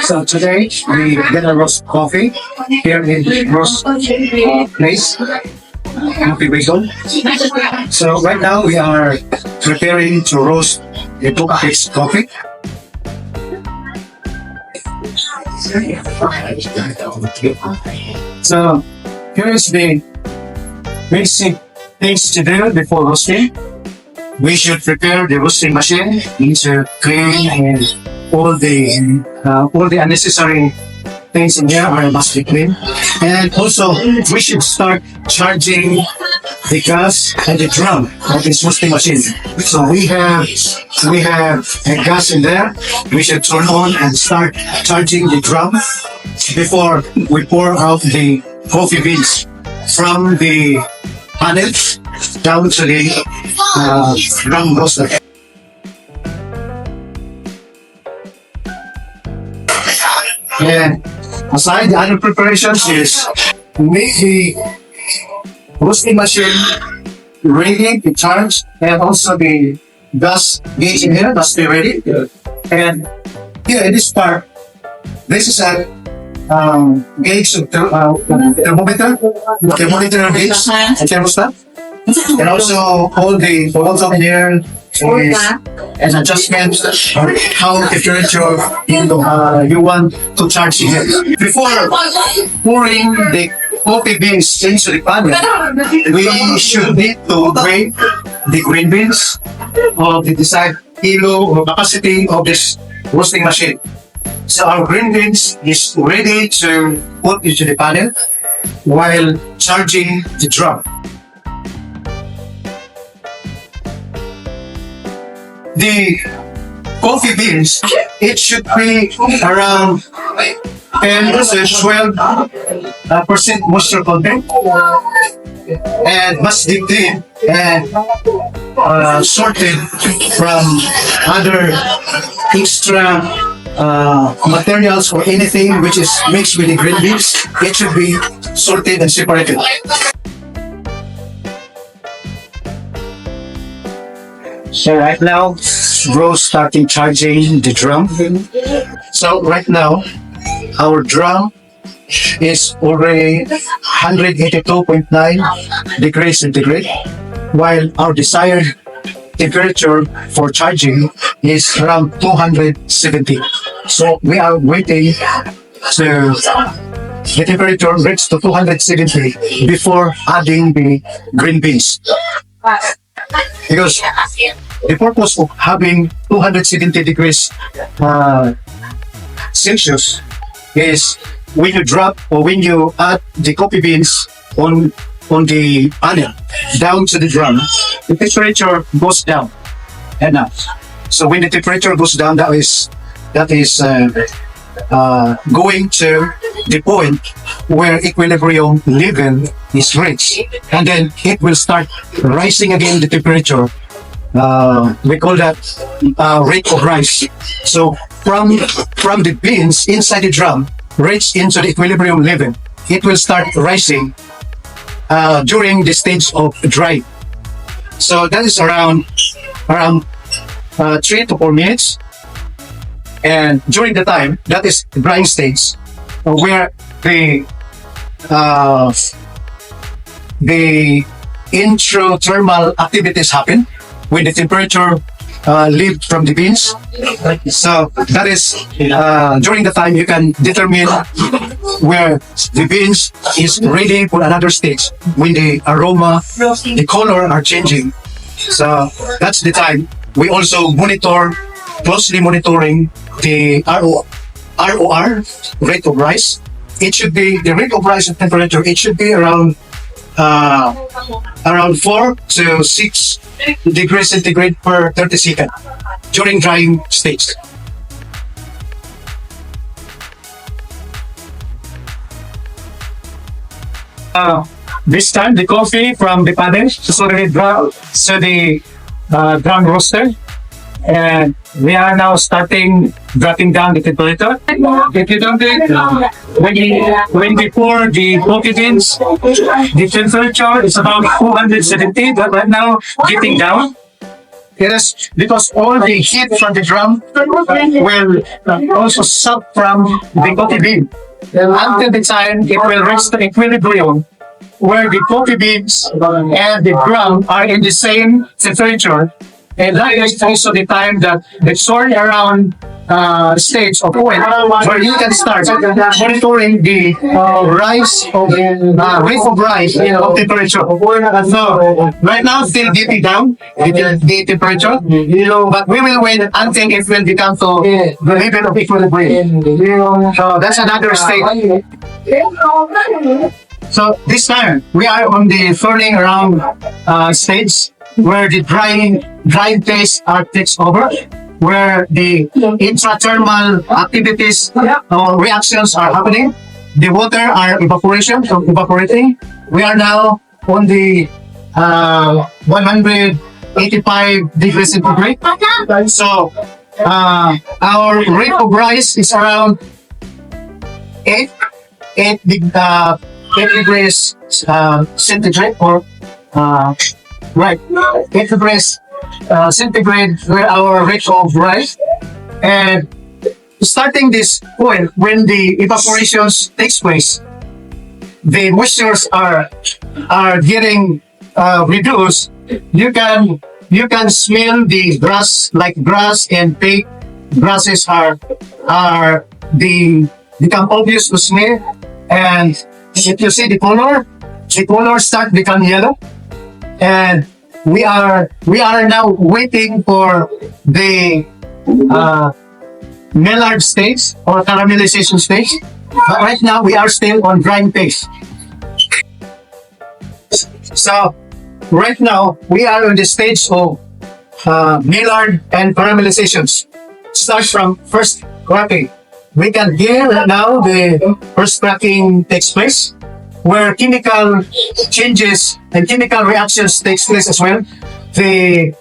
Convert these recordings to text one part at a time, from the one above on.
So today we gonna roast coffee here in roast place, Coffee Bukidnon. So right now we are preparing to roast the Bukidnon coffee. So here is the basic things to do before roasting. We should prepare the roasting machine. Need to clean and all the unnecessary things in here must be clean. And also we should start charging the gas and the drum of this roasting machine. So we have a gas in there. We should turn on and start charging the drum before we pour out the coffee beans from the panel down to the drum roaster. And aside the other preparations is make the roasting machine ready to charge, and also the gas gauge in here must be ready. And here in this part, this is a gauge of thermometer gauge and thermostat. And also all the bottom here is an adjustment on how temperature you want to charge it. Before pouring the coffee beans into the panel, we should need to weigh the green beans of the desired kilo or capacity of this roasting machine. So our green beans is ready to put into the panel while charging the drum. The coffee beans, it should be around 10 to 12% moisture content, and must be clean and sorted from other extra materials or anything which is mixed with the green beans. It should be sorted and separated. So right now, bro starting charging the drum. So right now, our drum is already 182.9 degrees centigrade, while our desired temperature for charging is around 270. So we are waiting to the temperature reach to 270 before adding the green beans. Because the purpose of having 270 degrees Celsius is when you drop or when you add the coffee beans on the panel down to the drum, the temperature goes down enough. So when the temperature goes down, that is going to the point where equilibrium level is reached, and then it will start rising again the temperature. We call that rate of rise. So from the beans inside the drum reach into the equilibrium level, it will start rising during the stage of drying. So that is around 3 to 4 minutes. And during the time, that is drying stage, where the introthermal activities happen when the temperature leaves from the beans. So that is during the time you can determine where the beans is ready for another stage, when the aroma, the color are changing. So that's the time we also closely monitoring the ROR, rate of rise. It should be the rate of rise of temperature. It should be around 4 to 6 degrees centigrade per 30 seconds during drying stage. This time the coffee from the panel is already dropped to the drum roaster, and we are now dropping down the temperature. If you don't think, when we pour the coffee beans, the temperature is about 270, but right now getting down. It is because all the heat from the drum will also suck from the coffee bean. Until the time it will reach the equilibrium where the coffee beans and the drum are in the same temperature. And that is also the time that the swirl around stage of oil where you can start monitoring the rise of rate of rise of temperature. So right now still getting down the temperature, but we will wait until it will become to the level of equilibrium. So that's another stage. So this time we are on the swirling around stage where the drying phase takes over, where the intrathermal activities or reactions are happening. The water are evaporating. We are now on the 185 degrees centigrade. So our rate of rise is around 8 degrees centigrade, or right, 8 degrees centigrade where our rate of rise. And starting this point, when the evaporations takes place, the moistures are getting reduced. You can smell the grass, like grass and fake grasses are become obvious to smell. And if you see the color start become yellow. And we are now waiting for the Maillard stage or caramelization stage. But right now we are still on drying phase. So right now we are on the stage of Maillard and caramelizations. Start from first cracking. We can hear now the first cracking takes place, where chemical changes and chemical reactions takes place as well. The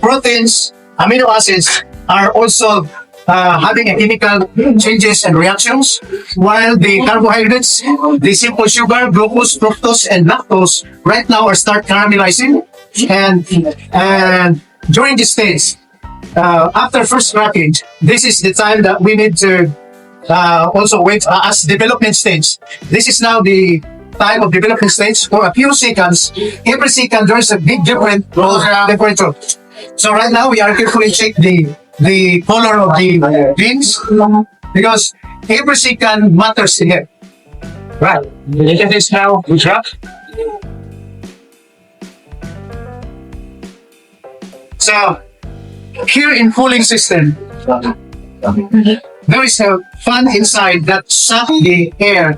proteins, amino acids are also having a chemical changes and reactions, while the carbohydrates, the simple sugar, glucose, fructose, and lactose right now are start caramelizing. And during this stage, after first cracking, this is the time that we need to also wait as development stage. This is now the time of development stage. For a few seconds, every second there is a big difference of temperature. So right now we are carefully check the color of the beans, because every second matters here. Right. Look at this now. We drop. So here in cooling system, there is a fan inside that suck the air,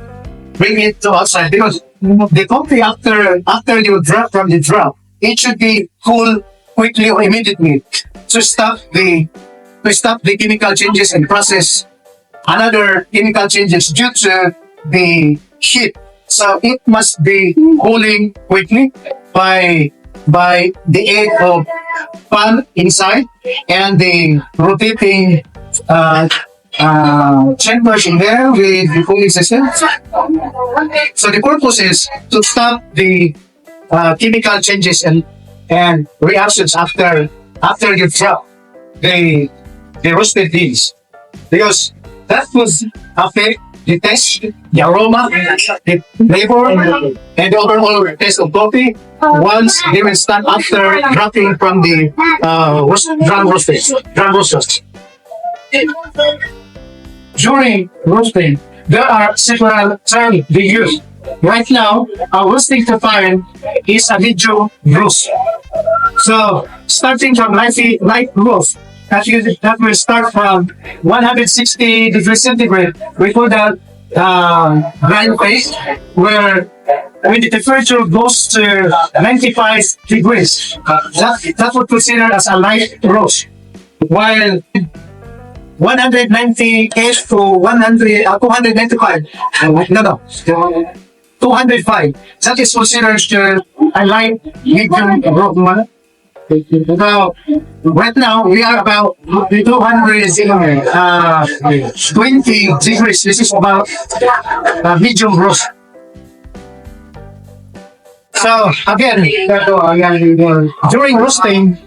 bring it to outside, because the coffee after you drop from the drum, it should be cool quickly or immediately to stop the chemical changes and process another chemical changes due to the heat. So it must be cooling quickly by the aid of fan inside and the rotating chambers in there with the cooling system. So the purpose is to stop the chemical changes and reactions after you drop the roasted beans, because that would affect the taste, the aroma, the flavor, and the overall taste of coffee once they will start after dropping from the drum roasters. During roasting, there are several terms we use. Right now, our roasting time is a medium roast. So, starting from light roast, that will start from 160 degrees centigrade. We call that drying phase, where when the temperature goes to 95 degrees, that would consider as a light roast. While 198 to 295, 205, that is considered a light medium roast. Now, right now we are about 220 degrees. This is about medium roast. So again, during roasting,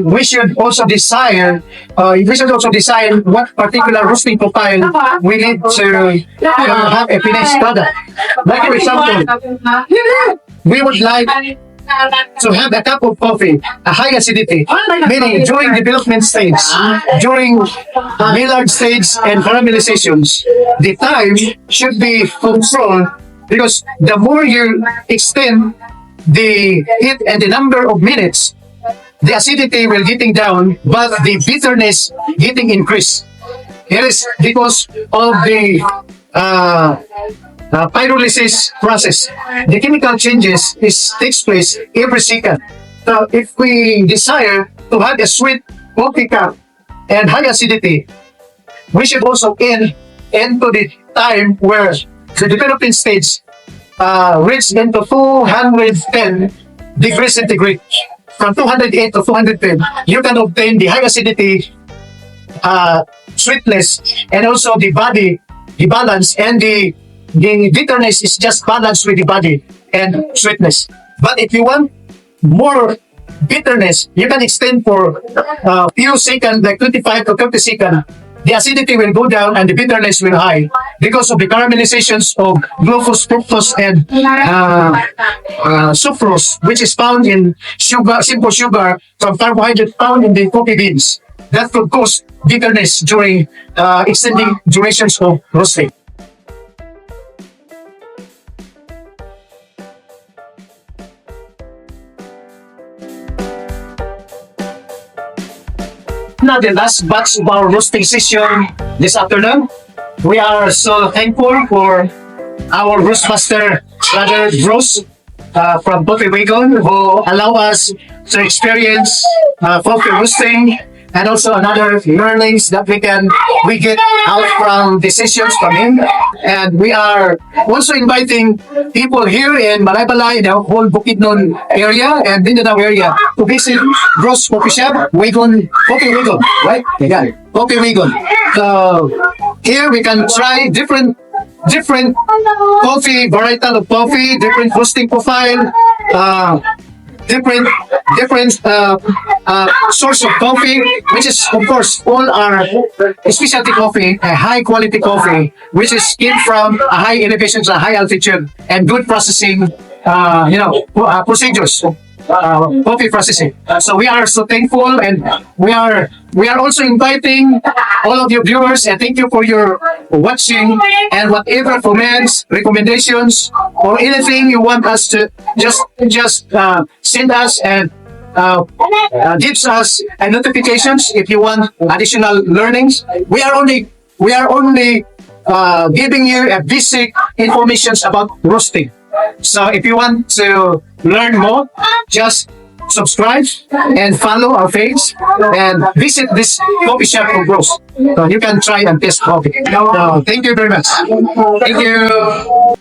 we should also decide. We should also decide what particular roasting profile we need to have a finished product. Like for example, we would like to have a cup of coffee, a high acidity, meaning during development stage, during Maillard stage and caramelizations, the time should be controlled because the more you extend the heat and the number of minutes, the acidity will getting down, but the bitterness getting increased. It is because of the pyrolysis process. The chemical changes takes place every second. So if we desire to have a sweet coffee cup and high acidity, we should also into the time where the developing stage reach into 210 degrees centigrade. From 208 to 210, you can obtain the high acidity, sweetness, and also the body, the balance, and the bitterness is just balanced with the body and sweetness. But if you want more bitterness, you can extend for few seconds, like 25 to 30 seconds. The acidity will go down and the bitterness will high because of the caramelizations of glucose, fructose, and sucrose, which is found in sugar, simple sugar from carbohydrate found in the coffee beans. That could cause bitterness during extending durations of roasting. Now the last batch of our roasting session this afternoon. We are so thankful for our roastmaster, Brother Bruce, from Bukidnon, who allow us to experience coffee roasting and also another learnings that we get out from the sessions from him. And we are also inviting people here in Balay, in the whole Bukidnon area and Mindanao area to visit Bruce Coffee Shop, Coffee Wagon, right? Yeah, Coffee Wagon. So here we can try different coffee, varietal of coffee, different roasting profile, different source of coffee, which is of course all are specialty coffee, a high quality coffee, which is came from a high elevations, a high altitude, and good processing, procedures. Coffee processing. So we are so thankful, and we are also inviting all of your viewers, and thank you for your watching, and whatever comments, recommendations, or anything you want us to just send us and gives us notifications if you want additional learnings. We are only giving you a basic information about roasting. So if you want to learn more, just subscribe and follow our page and visit this coffee shop of Bruce. So you can try and taste coffee. Thank you very much. Thank you.